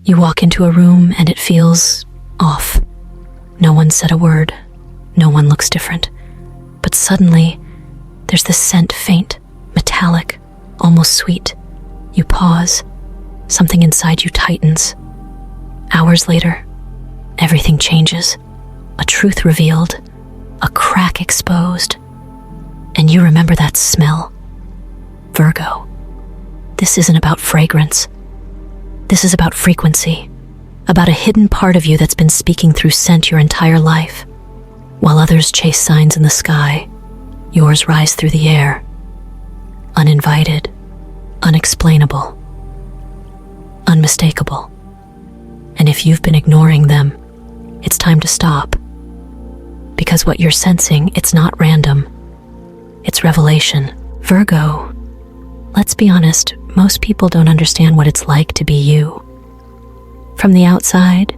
You walk into a room and it feels off. No one said a word. No one looks different. But suddenly, there's this scent, faint, metallic, almost sweet. You pause. Something inside you tightens. Hours later, everything changes. A truth revealed, a crack exposed. And you remember that smell. Virgo. This isn't about fragrance. This is about frequency, about a hidden part of you that's been speaking through scent your entire life. While others chase signs in the sky, yours rise through the air. Uninvited, unexplainable, unmistakable. And if you've been ignoring them, it's time to stop. Because what you're sensing, it's not random. It's revelation. Virgo, let's be honest, most people don't understand what it's like to be you. From the outside,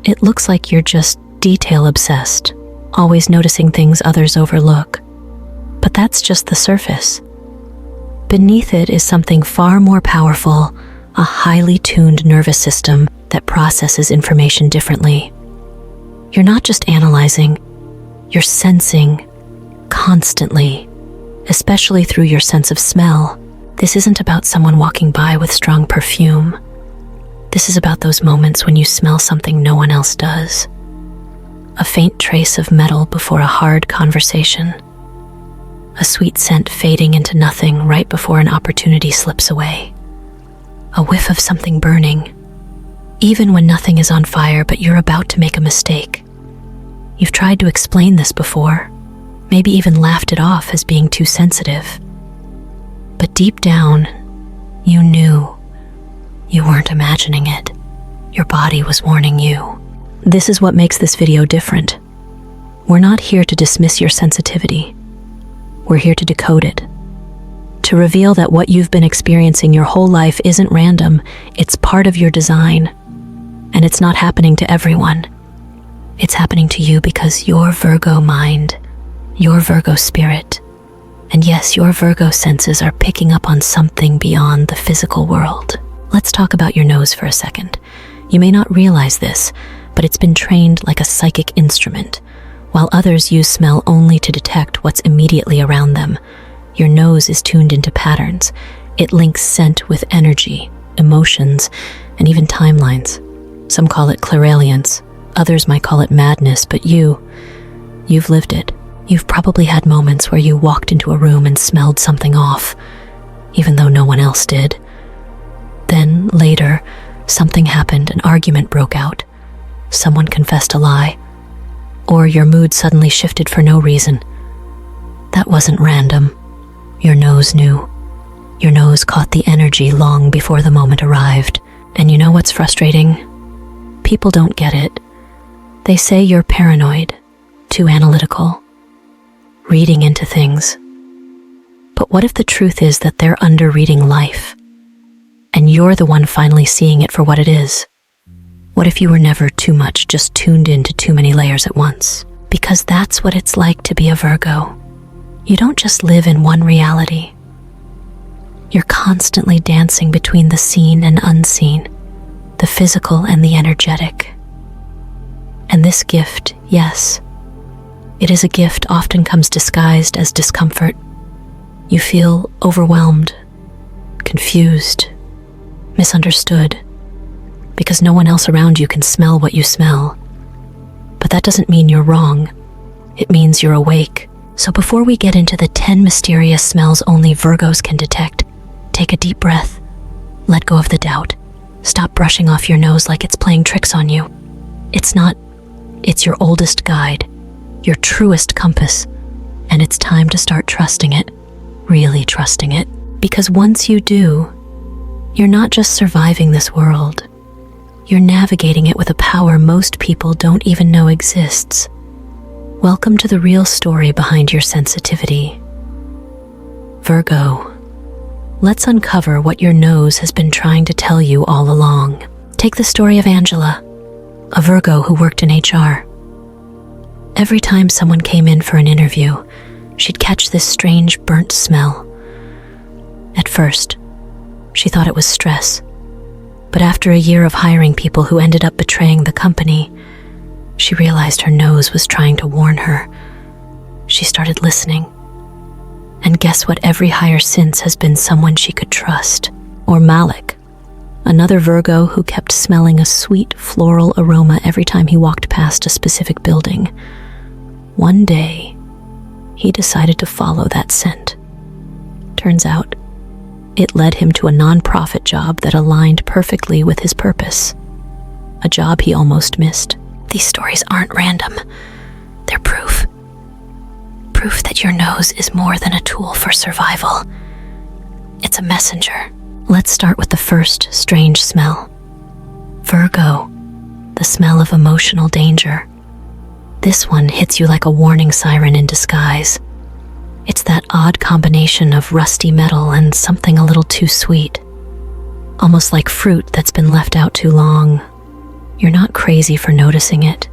it looks like you're just detail-obsessed, always noticing things others overlook. But that's just the surface. Beneath it is something far more powerful, a highly tuned nervous system that processes information differently. You're not just analyzing, you're sensing constantly, especially through your sense of smell. This isn't about someone walking by with strong perfume. This is about those moments when you smell something no one else does. A faint trace of metal before a hard conversation. A sweet scent fading into nothing right before an opportunity slips away. A whiff of something burning, even when nothing is on fire but you're about to make a mistake. You've tried to explain this before, maybe even laughed it off as being too sensitive. But deep down, you knew. You weren't imagining it. Your body was warning you. This is what makes this video different. We're not here to dismiss your sensitivity. We're here to decode it. To reveal that what you've been experiencing your whole life isn't random, it's part of your design. And it's not happening to everyone. It's happening to you because your Virgo mind, your Virgo spirit, and yes, your Virgo senses are picking up on something beyond the physical world. Let's talk about your nose for a second. You may not realize this, but it's been trained like a psychic instrument. While others use smell only to detect what's immediately around them, your nose is tuned into patterns. It links scent with energy, emotions, and even timelines. Some call it clairvoyance, others might call it madness, but you've lived it. You've probably had moments where you walked into a room and smelled something off, even though no one else did. Then, later, something happened, an argument broke out. Someone confessed a lie. Or your mood suddenly shifted for no reason. That wasn't random. Your nose knew. Your nose caught the energy long before the moment arrived. And you know what's frustrating? People don't get it. They say you're paranoid, too analytical, reading into things. But what if the truth is that they're under-reading life, and you're the one finally seeing it for what it is? What if you were never too much, just tuned into too many layers at once? Because that's what it's like to be a Virgo. You don't just live in one reality. You're constantly dancing between the seen and unseen, the physical and the energetic. And this gift, yes, it is a gift, often comes disguised as discomfort. You feel overwhelmed, confused, misunderstood, because no one else around you can smell what you smell. But that doesn't mean you're wrong. It means you're awake. So before we get into the 10 mysterious smells only Virgos can detect, take a deep breath. Let go of the doubt. Stop brushing off your nose like it's playing tricks on you. It's not. It's your oldest guide, your truest compass, and it's time to start trusting it, really trusting it. Because once you do, you're not just surviving this world, you're navigating it with a power most people don't even know exists. Welcome to the real story behind your sensitivity. Virgo, let's uncover what your nose has been trying to tell you all along. Take the story of Angela, a Virgo who worked in HR. Every time someone came in for an interview, she'd catch this strange burnt smell. At first, she thought it was stress, But after a year of hiring people who ended up betraying the company, she realized her nose was trying to warn her. She started listening. And guess what? Every hire since has been someone she could trust. Or Malik, another Virgo who kept smelling a sweet floral aroma every time he walked past a specific building. One day, he decided to follow that scent. Turns out, it led him to a nonprofit job that aligned perfectly with his purpose. A job he almost missed. These stories aren't random. They're proof. Proof that your nose is more than a tool for survival. It's a messenger. Let's start with the first strange smell. Virgo, the smell of emotional danger. This one hits you like a warning siren in disguise. It's that odd combination of rusty metal and something a little too sweet. Almost like fruit that's been left out too long. You're not crazy for noticing it.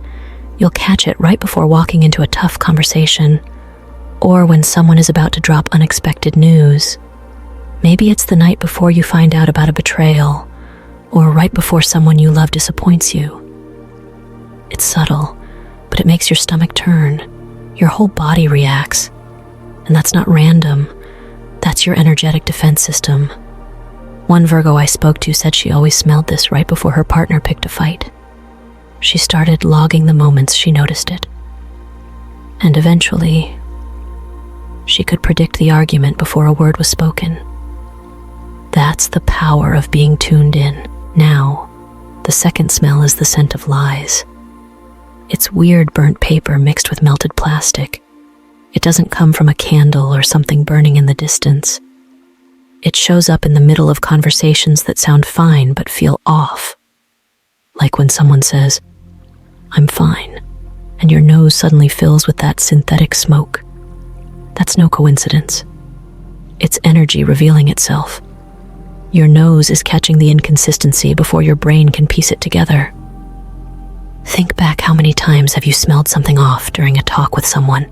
You'll catch it right before walking into a tough conversation, or when someone is about to drop unexpected news. Maybe it's the night before you find out about a betrayal, or right before someone you love disappoints you. It's subtle, but it makes your stomach turn. Your whole body reacts. And that's not random. That's your energetic defense system. One Virgo I spoke to said she always smelled this right before her partner picked a fight. She started logging the moments she noticed it. And eventually, she could predict the argument before a word was spoken. That's the power of being tuned in. Now, the second smell is the scent of lies. It's weird burnt paper mixed with melted plastic. It doesn't come from a candle or something burning in the distance. It shows up in the middle of conversations that sound fine but feel off. Like when someone says, "I'm fine," and your nose suddenly fills with that synthetic smoke. That's no coincidence. It's energy revealing itself. Your nose is catching the inconsistency before your brain can piece it together. Think back, how many times have you smelled something off during a talk with someone,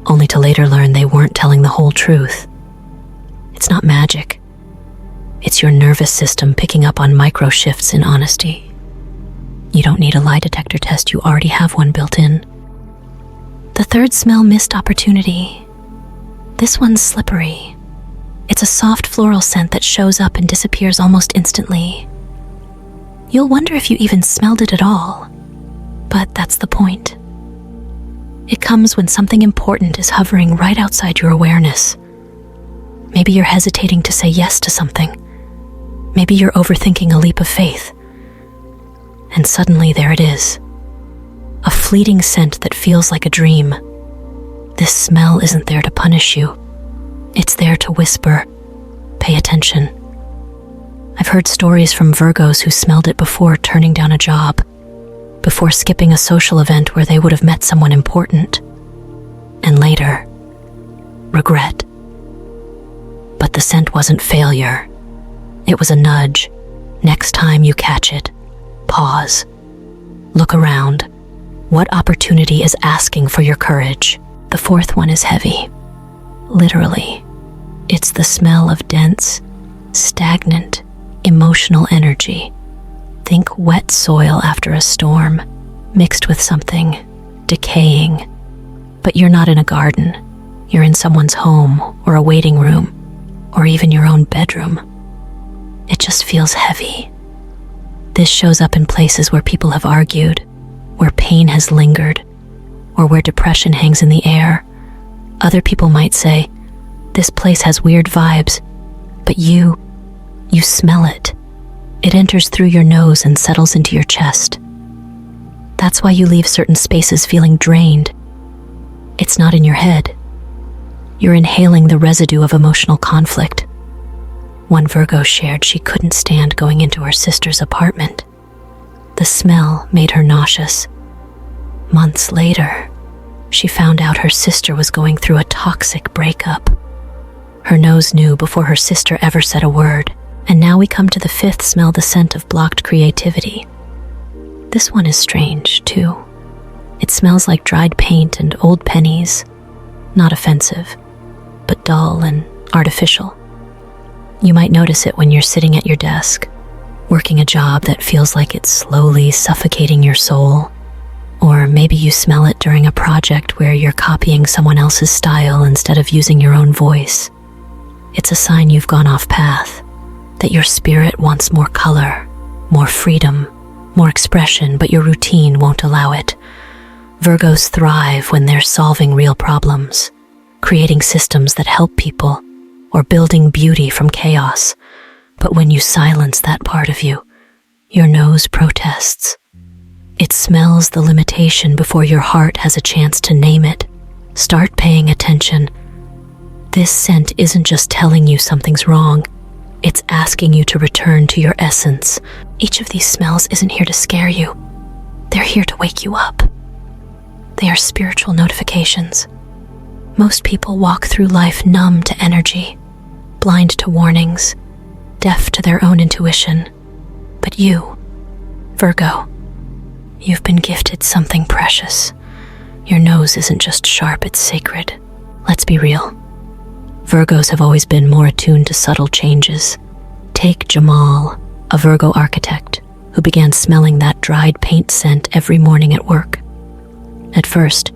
only to later learn they weren't telling the whole truth? It's not magic. It's your nervous system picking up on micro shifts in honesty. You don't need a lie detector test, you already have one built in. The third smell, missed opportunity. This one's slippery. It's a soft floral scent that shows up and disappears almost instantly. You'll wonder if you even smelled it at all, but that's the point. It comes when something important is hovering right outside your awareness. Maybe you're hesitating to say yes to something. Maybe you're overthinking a leap of faith. And suddenly there it is. A fleeting scent that feels like a dream. This smell isn't there to punish you. It's there to whisper, "Pay attention." I've heard stories from Virgos who smelled it before turning down a job, before skipping a social event where they would have met someone important, and later, regret. But the scent wasn't failure. It was a nudge. Next time you catch it, pause. Look around. What opportunity is asking for your courage? The fourth one is heavy. Literally. It's the smell of dense, stagnant, emotional energy. Think wet soil after a storm, mixed with something decaying. But you're not in a garden. You're in someone's home or a waiting room, or even your own bedroom. It just feels heavy. This shows up in places where people have argued, where pain has lingered, or where depression hangs in the air. Other people might say, "This place has weird vibes," but you smell it. It enters through your nose and settles into your chest. That's why you leave certain spaces feeling drained. It's not in your head. You're inhaling the residue of emotional conflict. One Virgo shared she couldn't stand going into her sister's apartment. The smell made her nauseous. Months later, she found out her sister was going through a toxic breakup. Her nose knew before her sister ever said a word. And now we come to the fifth smell, the scent of blocked creativity. This one is strange, too. It smells like dried paint and old pennies. Not offensive, but dull and artificial. You might notice it when you're sitting at your desk, working a job that feels like it's slowly suffocating your soul. Or maybe you smell it during a project where you're copying someone else's style instead of using your own voice. It's a sign you've gone off path, that your spirit wants more color, more freedom, more expression, but your routine won't allow it. Virgos thrive when they're solving real problems, creating systems that help people, or building beauty from chaos. But when you silence that part of you, your nose protests. It smells the limitation before your heart has a chance to name it. Start paying attention. This scent isn't just telling you something's wrong. It's asking you to return to your essence. Each of these smells isn't here to scare you. They're here to wake you up. They are spiritual notifications. Most people walk through life numb to energy, blind to warnings, deaf to their own intuition. But you, Virgo, you've been gifted something precious. Your nose isn't just sharp, it's sacred. Let's be real. Virgos have always been more attuned to subtle changes. Take Jamal, a Virgo architect, who began smelling that dried paint scent every morning at work. At first,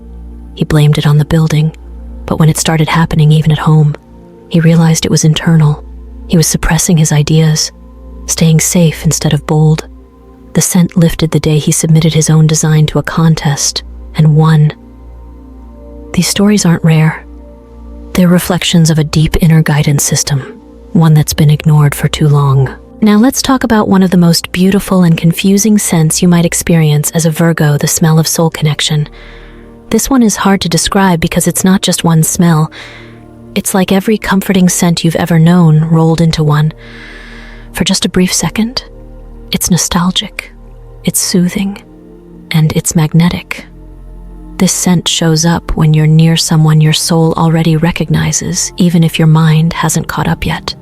he blamed it on the building, but when it started happening even at home, he realized it was internal. He was suppressing his ideas, staying safe instead of bold. The scent lifted the day he submitted his own design to a contest and won. These stories aren't rare. They're reflections of a deep inner guidance system, one that's been ignored for too long. Now let's talk about one of the most beautiful and confusing scents you might experience as a Virgo, the smell of soul connection. This one is hard to describe because it's not just one smell. It's like every comforting scent you've ever known rolled into one. For just a brief second, it's nostalgic, it's soothing, and it's magnetic. This scent shows up when you're near someone your soul already recognizes, even if your mind hasn't caught up yet.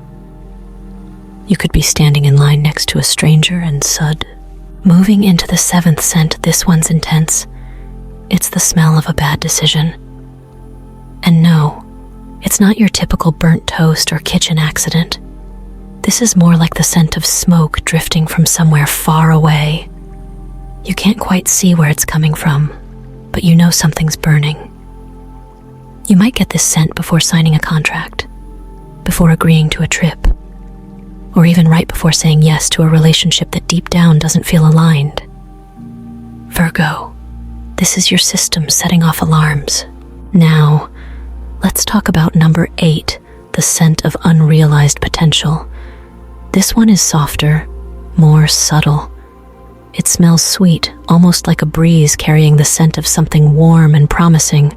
You could be standing in line next to a stranger and moving into the seventh scent. This one's intense. It's the smell of a bad decision. And no, it's not your typical burnt toast or kitchen accident. This is more like the scent of smoke drifting from somewhere far away. You can't quite see where it's coming from, but you know something's burning. You might get this scent before signing a contract, before agreeing to a trip, or even right before saying yes to a relationship that deep down doesn't feel aligned. Virgo, this is your system setting off alarms. Now, let's talk about number 8, the scent of unrealized potential. This one is softer, more subtle. It smells sweet, almost like a breeze carrying the scent of something warm and promising.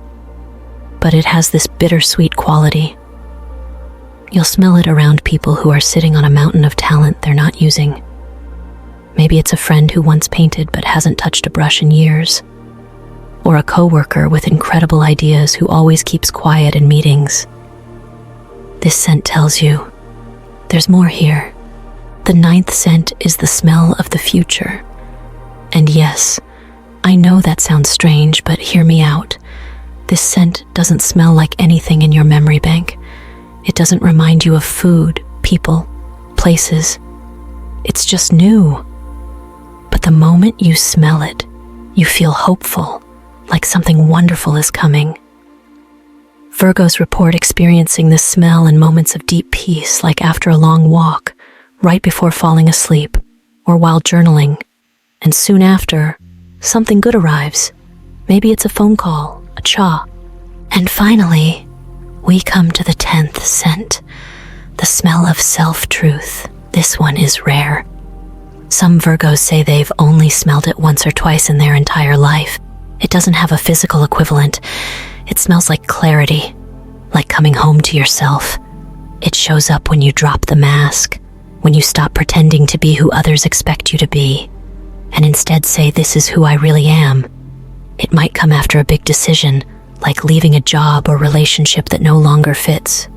But it has this bittersweet quality. You'll smell it around people who are sitting on a mountain of talent they're not using. Maybe it's a friend who once painted but hasn't touched a brush in years. Or a coworker with incredible ideas who always keeps quiet in meetings. This scent tells you, there's more here. The 9th scent is the smell of the future. And yes, I know that sounds strange, but hear me out. This scent doesn't smell like anything in your memory bank. It doesn't remind you of food, people, places. It's just new. But the moment you smell it, you feel hopeful, like something wonderful is coming. Virgos report experiencing this smell in moments of deep peace, like after a long walk, right before falling asleep, or while journaling. And soon after, something good arrives. Maybe it's a phone call, a cha. And finally, we come to the 10th scent, the smell of self-truth. This one is rare. Some Virgos say they've only smelled it once or twice in their entire life. It doesn't have a physical equivalent. It smells like clarity, like coming home to yourself. It shows up when you drop the mask, when you stop pretending to be who others expect you to be, and instead say, this is who I really am. It might come after a big decision, like leaving a job or relationship that no longer fits.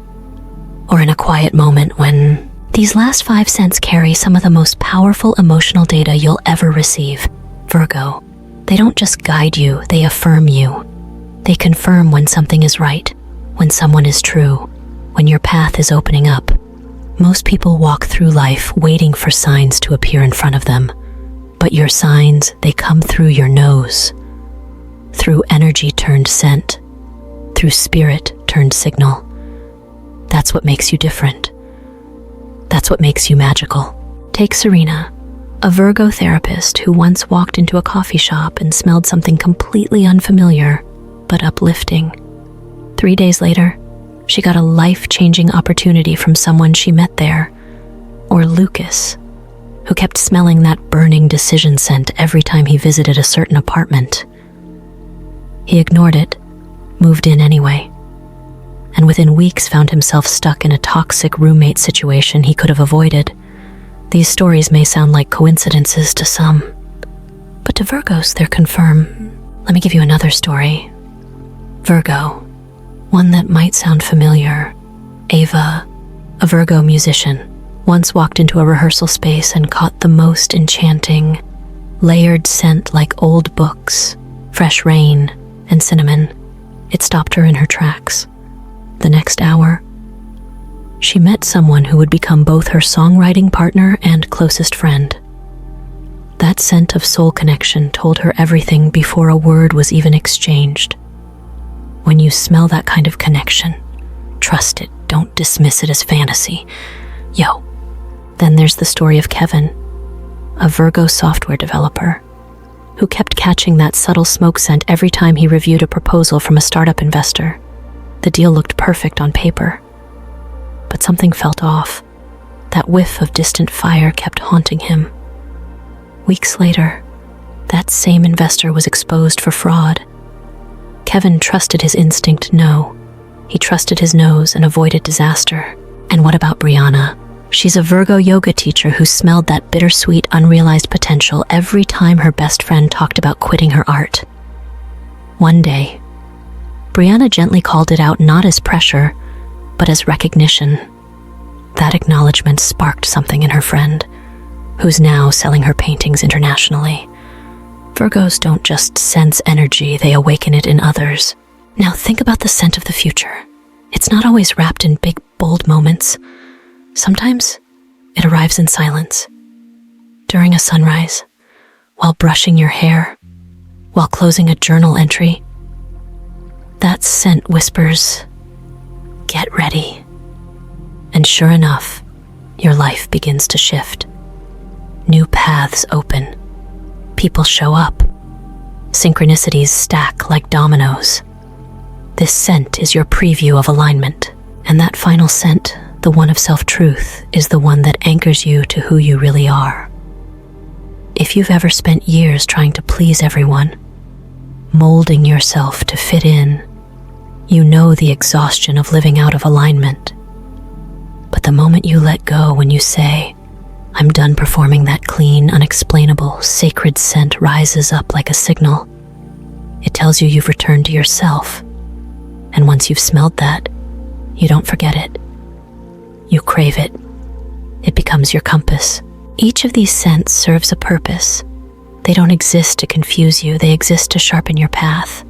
Or in a quiet moment when these last 5 scents carry some of the most powerful emotional data you'll ever receive. Virgo, they don't just guide you, they affirm you. They confirm when something is right, when someone is true, when your path is opening up. Most people walk through life waiting for signs to appear in front of them, but your signs, they come through your nose, through energy turned scent, through spirit turned signal. That's what makes you different. That's what makes you magical. Take Serena, a Virgo therapist who once walked into a coffee shop and smelled something completely unfamiliar but uplifting. 3 days later, she got a life-changing opportunity from someone she met there. Or Lucas, who kept smelling that burning decision scent every time he visited a certain apartment. He ignored it, moved in anyway, and within weeks found himself stuck in a toxic roommate situation he could have avoided. These stories may sound like coincidences to some, but to Virgos they're confirmed. Let me give you another story. Virgo, one that might sound familiar. Ava, a Virgo musician, once walked into a rehearsal space and caught the most enchanting, layered scent like old books, fresh rain, and cinnamon. It stopped her in her tracks. The next hour, she met someone who would become both her songwriting partner and closest friend. That scent of soul connection told her everything before a word was even exchanged. When you smell that kind of connection, trust it, don't dismiss it as fantasy. Then there's the story of Kevin, a Virgo software developer, who kept catching that subtle smoke scent every time he reviewed a proposal from a startup investor. The deal looked perfect on paper, but something felt off. That whiff of distant fire kept haunting him. Weeks later, that same investor was exposed for fraud. Kevin trusted his instinct, no. He trusted his nose and avoided disaster. And what about Brianna? She's a Virgo yoga teacher who smelled that bittersweet, unrealized potential every time her best friend talked about quitting her art. One day, Brianna gently called it out not as pressure, but as recognition. That acknowledgement sparked something in her friend, who's now selling her paintings internationally. Virgos don't just sense energy, they awaken it in others. Now think about the scent of the future. It's not always wrapped in big, bold moments. Sometimes it arrives in silence, during a sunrise, while brushing your hair, while closing a journal entry. That scent whispers, "Get ready." And sure enough, your life begins to shift. New paths open. People show up. Synchronicities stack like dominoes. This scent is your preview of alignment, and that final scent, the one of self-truth, is the one that anchors you to who you really are. If you've ever spent years trying to please everyone, molding yourself to fit in, you know the exhaustion of living out of alignment. But the moment you let go, when you say, "I'm done performing," that clean, unexplainable, sacred scent rises up like a signal. It tells you you've returned to yourself. And once you've smelled that, you don't forget it. You crave it. It becomes your compass. Each of these scents serves a purpose. They don't exist to confuse you, they exist to sharpen your path.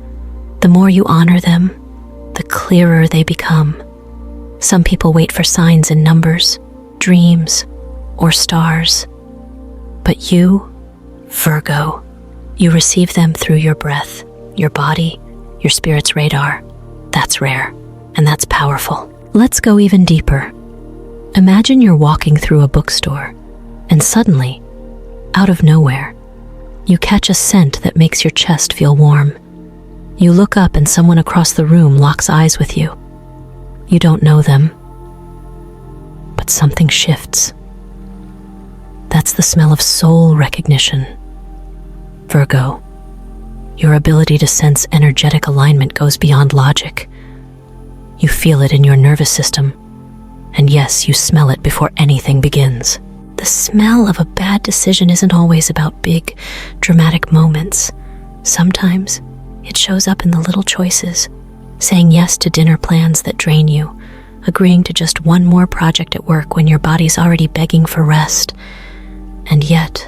The more you honor them, the clearer they become. Some people wait for signs in numbers, dreams, or stars. But you, Virgo, you receive them through your breath, your body, your spirit's radar. That's rare, and that's powerful. Let's go even deeper. Imagine you're walking through a bookstore, and suddenly, out of nowhere, you catch a scent that makes your chest feel warm. You look up and someone across the room locks eyes with you. You don't know them, but something shifts. That's the smell of soul recognition. Virgo, your ability to sense energetic alignment goes beyond logic. You feel it in your nervous system, and yes, you smell it before anything begins. The smell of a bad decision isn't always about big, dramatic moments. Sometimes it shows up in the little choices, saying yes to dinner plans that drain you, agreeing to just one more project at work when your body's already begging for rest. And yet,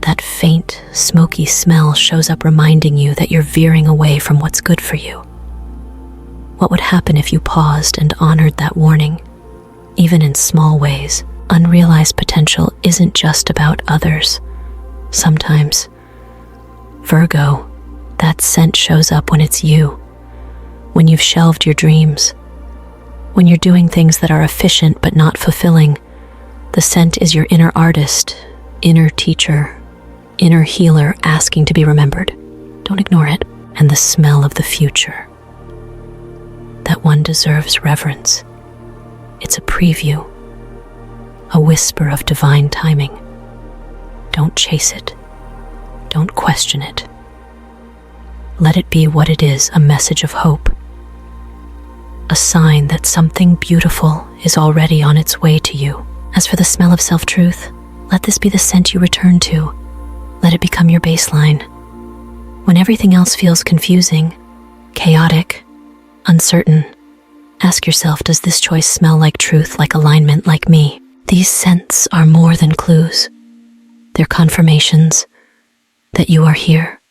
that faint, smoky smell shows up reminding you that you're veering away from what's good for you. What would happen if you paused and honored that warning? even in small ways. Unrealized potential isn't just about others. Sometimes, Virgo, that scent shows up when it's you, when you've shelved your dreams, when you're doing things that are efficient but not fulfilling. The scent is your inner artist, inner teacher, inner healer asking to be remembered. Don't ignore it. And the smell of the future. That one deserves reverence. It's a preview, a whisper of divine timing. Don't chase it. Don't question it. Let it be what it is, a message of hope. A sign that something beautiful is already on its way to you. As for the smell of self-truth, let this be the scent you return to. Let it become your baseline. When everything else feels confusing, chaotic, uncertain, ask yourself, does this choice smell like truth, like alignment, like me? These scents are more than clues. They're confirmations that you are here,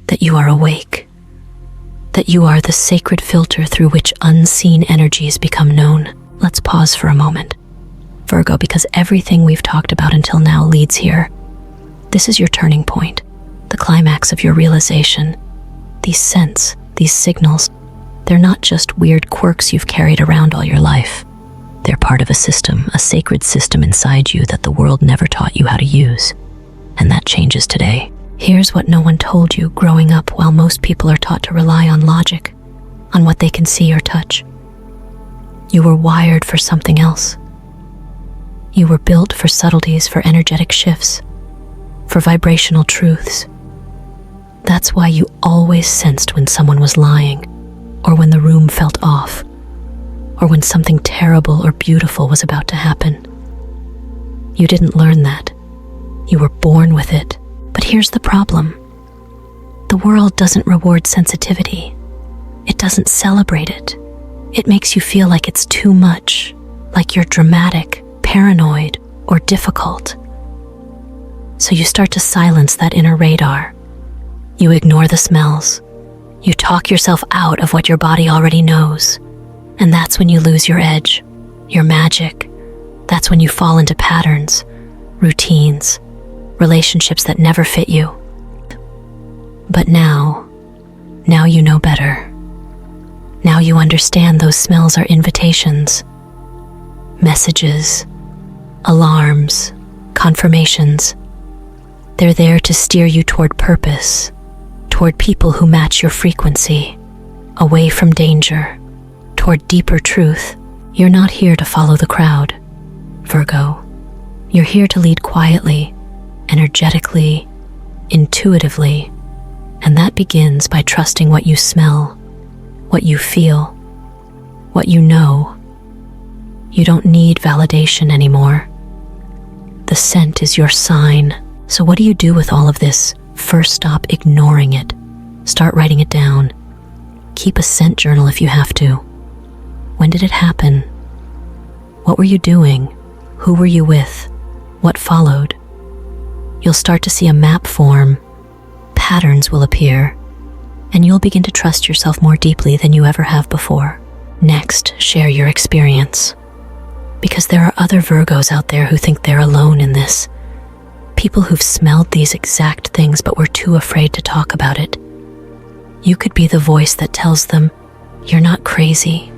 that you are awake, that you are the sacred filter through which unseen energies become known. Let's pause for a moment, Virgo, because everything we've talked about until now leads here. This is your turning point, the climax of your realization. These scents, these signals, they're not just weird quirks you've carried around all your life. They're part of a system, a sacred system inside you that the world never taught you how to use. And that changes today. Here's what no one told you growing up while most people are taught to rely on logic, on what they can see or touch. You were wired for something else. You were built for subtleties, for energetic shifts, for vibrational truths. That's why you always sensed when someone was lying, or when the room felt off, or when something terrible or beautiful was about to happen. You didn't learn that. You were born with it. But here's the problem. The world doesn't reward sensitivity. It doesn't celebrate it. It makes you feel like it's too much, like you're dramatic, paranoid, or difficult. So you start to silence that inner radar. You ignore the smells. You talk yourself out of what your body already knows. And that's when you lose your edge, your magic. That's when you fall into patterns, routines, relationships that never fit you. But now you know better. Now you understand those smells are invitations, messages, alarms, confirmations. They're there to steer you toward purpose, toward people who match your frequency, away from danger, toward deeper truth. You're not here to follow the crowd, Virgo. You're here to lead quietly, energetically, intuitively, and that begins by trusting what you smell, what you feel, what you know. You don't need validation anymore. The scent is your sign. So what do you do with all of this? First, stop ignoring it. Start writing it down. Keep a scent journal if you have to. When did it happen? What were you doing? Who were you with? What followed? You'll start to see a map form. Patterns will appear, and you'll begin to trust yourself more deeply than you ever have before. Next, share your experience. Because there are other Virgos out there who think they're alone in this. People who've smelled these exact things but were too afraid to talk about it. You could be the voice that tells them, you're not crazy,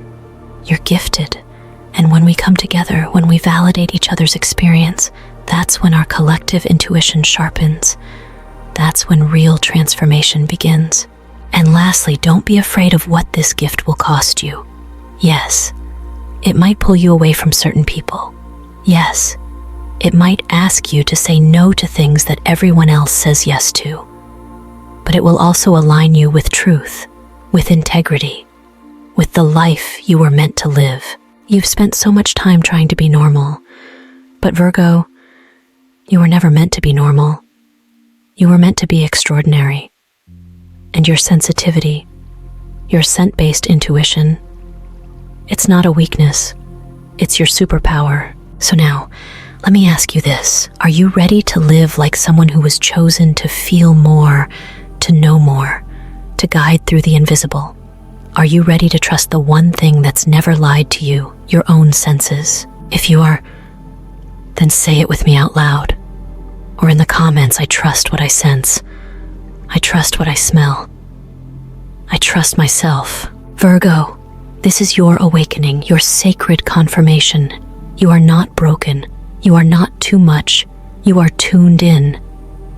you're gifted. And when we come together, when we validate each other's experience, that's when our collective intuition sharpens. That's when real transformation begins. And lastly, don't be afraid of what this gift will cost you. Yes, it might pull you away from certain people. Yes, it might ask you to say no to things that everyone else says yes to. But it will also align you with truth, with integrity, with the life you were meant to live. You've spent so much time trying to be normal. But Virgo, you were never meant to be normal. You were meant to be extraordinary. And your sensitivity, your scent-based intuition, it's not a weakness. It's your superpower. So now, let me ask you this. Are you ready to live like someone who was chosen to feel more, to know more, to guide through the invisible? Are you ready to trust the one thing that's never lied to you, your own senses? If you are, then say it with me out loud. Or in the comments, I trust what I sense. I trust what I smell. I trust myself. Virgo, this is your awakening, your sacred confirmation. You are not broken. You are not too much. You are tuned in.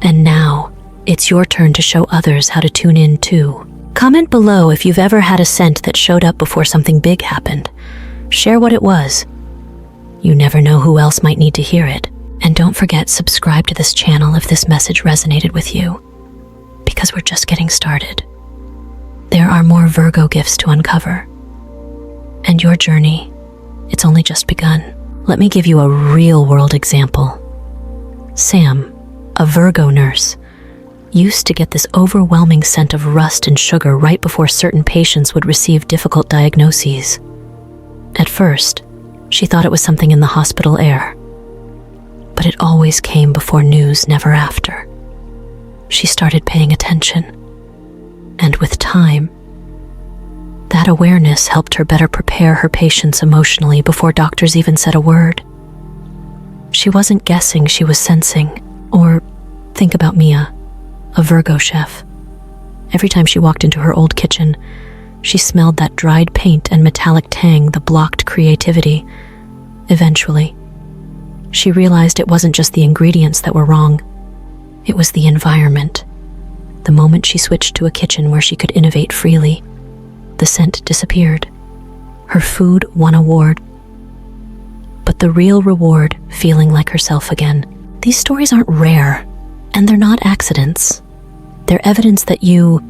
And now, it's your turn to show others how to tune in too. Comment below if you've ever had a scent that showed up before something big happened. Share what it was. You never know who else might need to hear it. And don't forget, subscribe to this channel if this message resonated with you, because we're just getting started. There are more Virgo gifts to uncover. And your journey, it's only just begun. Let me give you a real-world example. Sam, a Virgo nurse, used to get this overwhelming scent of rust and sugar right before certain patients would receive difficult diagnoses. At first, she thought it was something in the hospital air, but it always came before news, never after. She started paying attention, and with time, that awareness helped her better prepare her patients emotionally before doctors even said a word. She wasn't guessing, she was sensing. Or think about Mia, a Virgo chef. Every time she walked into her old kitchen, she smelled that dried paint and metallic tang that blocked creativity. Eventually, she realized it wasn't just the ingredients that were wrong. It was the environment. The moment she switched to a kitchen where she could innovate freely, the scent disappeared. Her food won an award. But the real reward, feeling like herself again. These stories aren't rare, and they're not accidents. They're evidence that you,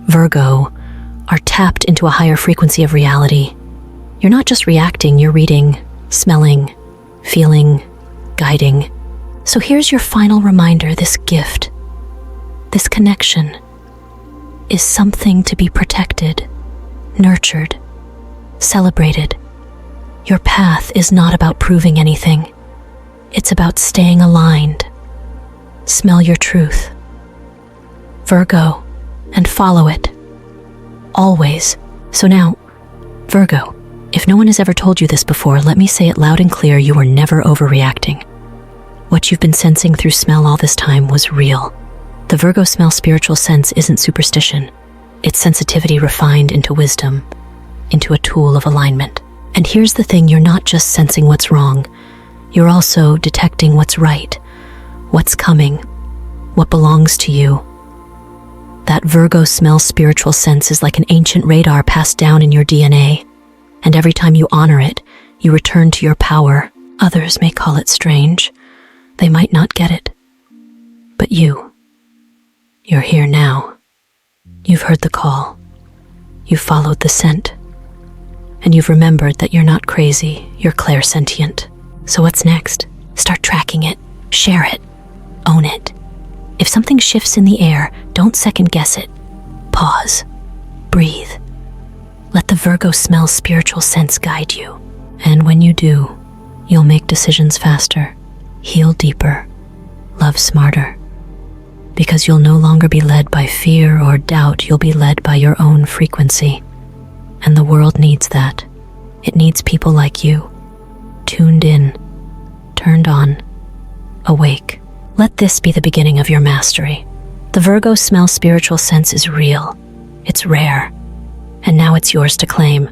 Virgo, are tapped into a higher frequency of reality. You're not just reacting, you're reading, smelling, feeling, guiding. So here's your final reminder, this gift, this connection, is something to be protected, nurtured, celebrated. Your path is not about proving anything. It's about staying aligned. Smell your truth, Virgo, and follow it. Always. So now, Virgo, if no one has ever told you this before, let me say it loud and clear, you are never overreacting. What you've been sensing through smell all this time was real. The Virgo smell spiritual sense isn't superstition. It's sensitivity refined into wisdom, into a tool of alignment. And here's the thing, you're not just sensing what's wrong, you're also detecting what's right, what's coming, what belongs to you. That Virgo smell spiritual sense is like an ancient radar passed down in your DNA. And every time you honor it, you return to your power. Others may call it strange. They might not get it. But you're here now. You've heard the call. You've followed the scent. And you've remembered that you're not crazy, you're clairsentient. So what's next? Start tracking it, share it, own it. If something shifts in the air, don't second guess it. Pause, breathe. Let the Virgo smell spiritual sense guide you. And when you do, you'll make decisions faster, heal deeper, love smarter. Because you'll no longer be led by fear or doubt, you'll be led by your own frequency. And the world needs that. It needs people like you, tuned in, turned on, awake. Let this be the beginning of your mastery. The Virgo smell spiritual sense is real. It's rare. And now it's yours to claim.